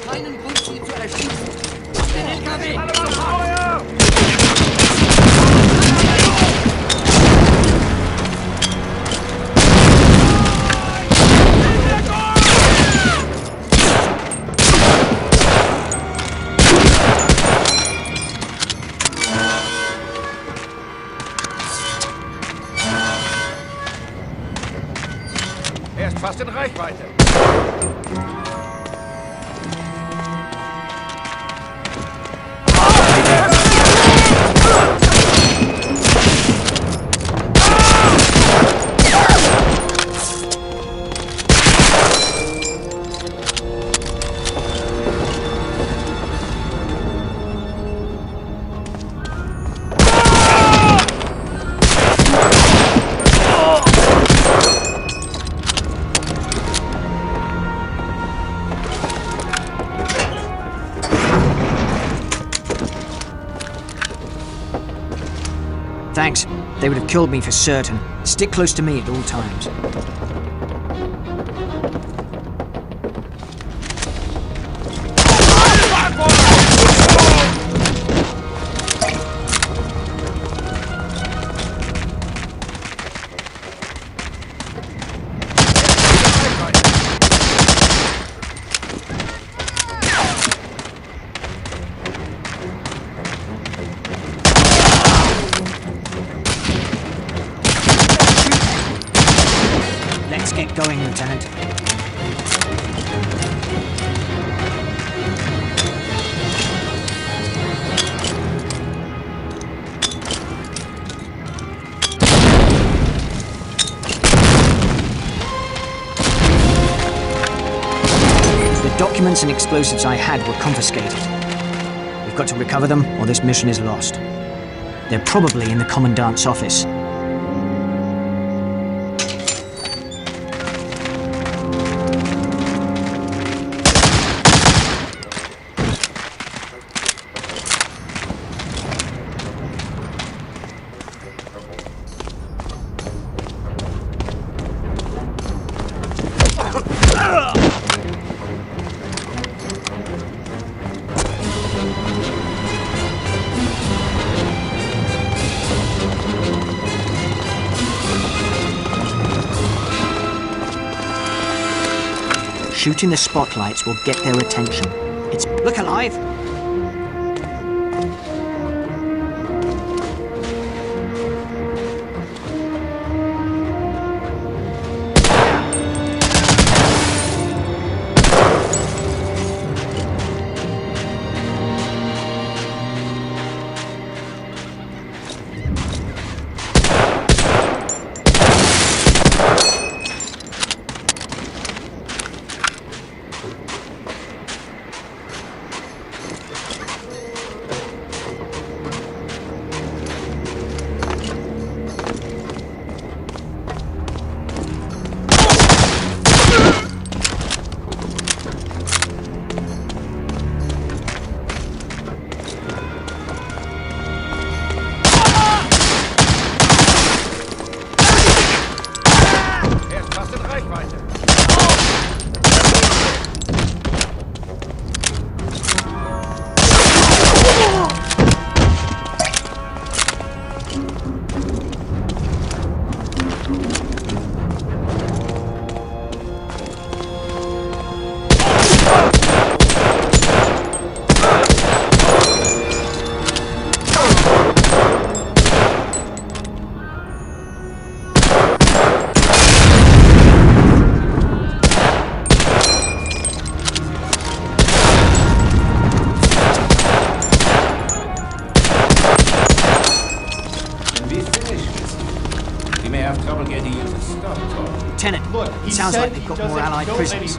keinen Grund, sie zu erschießen. Auf den LKW! Alle Feuer! Er ist fast in Reichweite. Thanks. They would have killed me for certain. Stick close to me at all times. Let's get going, Lieutenant. The documents and explosives I had were confiscated. We've got to recover them, or this mission is lost. They're probably in the Commandant's office. Shooting the spotlights will get their attention. It's... Look alive! Lieutenant, look, it sounds like they've got more Allied prisoners.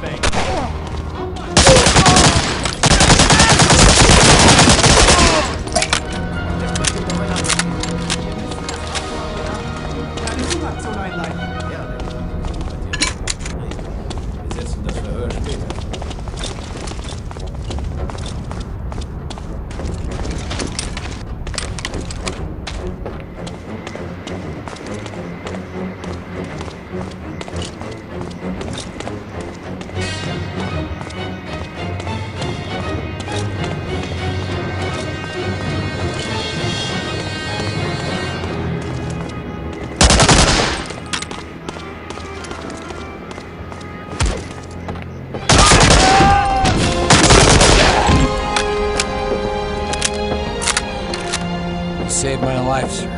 saved my life, sir.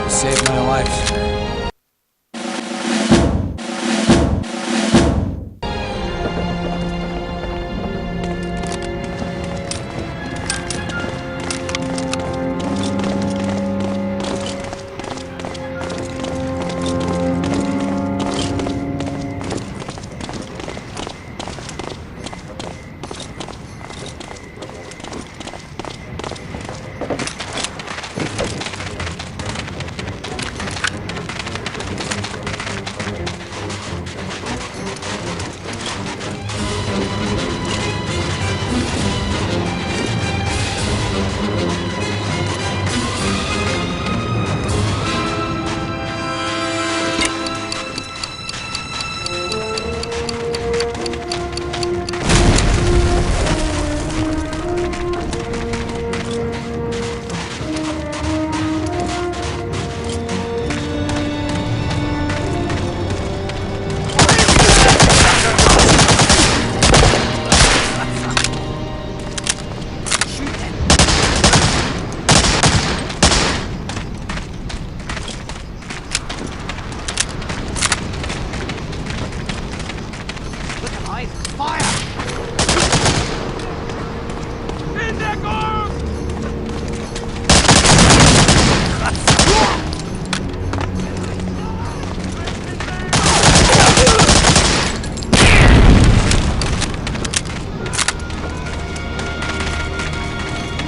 Saved my life, sir.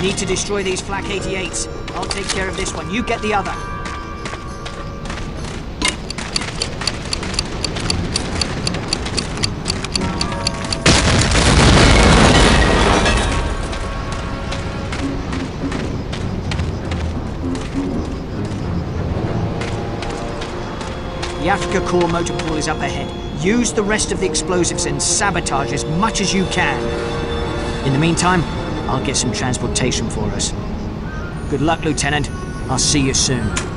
Need to destroy these flak 88s. I'll take care of this one. You get the other. The Africa Corps motor pool is up ahead. Use the rest of the explosives and sabotage as much as you can. In the meantime, I'll get some transportation for us. Good luck, Lieutenant. I'll see you soon.